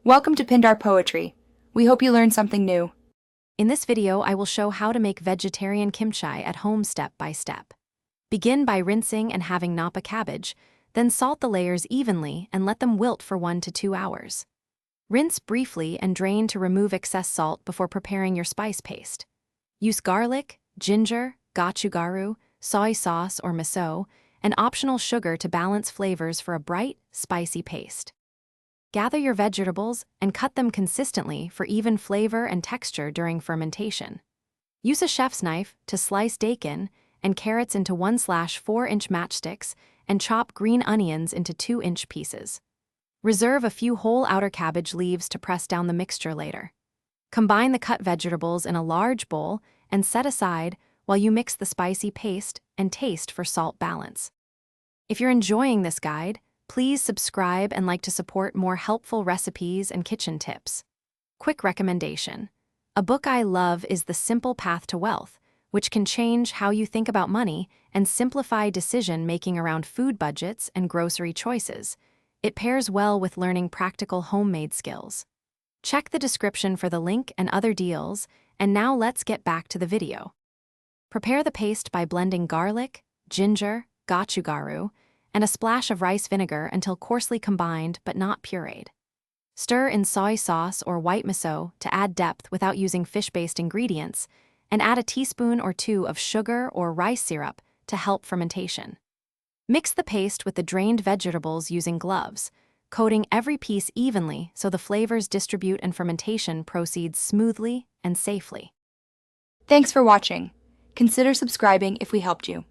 Welcome to Pindar Poetry. We hope you learned something new. In this video, I will show how to make vegetarian kimchi at home step by step. Begin by rinsing and having napa cabbage, then salt the layers evenly and let them wilt for 1 to 2 hours. Rinse briefly and drain to remove excess salt before preparing your spice paste. Use garlic, ginger, gochugaru, soy sauce or miso, and optional sugar to balance flavors for a bright, spicy paste. Gather your vegetables and cut them consistently for even flavor and texture during fermentation. Use a chef's knife to slice daikon and carrots into 1/4-inch matchsticks and chop green onions into 2-inch pieces. Reserve a few whole outer cabbage leaves to press down the mixture later. Combine the cut vegetables in a large bowl and set aside while you mix the spicy paste and taste for salt balance. If you're enjoying this guide, please subscribe and like to support more helpful recipes and kitchen tips. Quick recommendation. A book I love is The Simple Path to Wealth, which can change how you think about money and simplify decision-making around food budgets and grocery choices. It pairs well with learning practical homemade skills. Check the description for the link and other deals, and now let's get back to the video. Prepare the paste by blending garlic, ginger, gochugaru, and a splash of rice vinegar until coarsely combined but not pureed. Stir in soy sauce or white miso to add depth without using fish-based ingredients, and add a teaspoon or 2 of sugar or rice syrup to help fermentation. Mix the paste with the drained vegetables using gloves, coating every piece evenly so the flavors distribute and fermentation proceeds smoothly and safely. Thanks for watching. Consider subscribing if we helped you.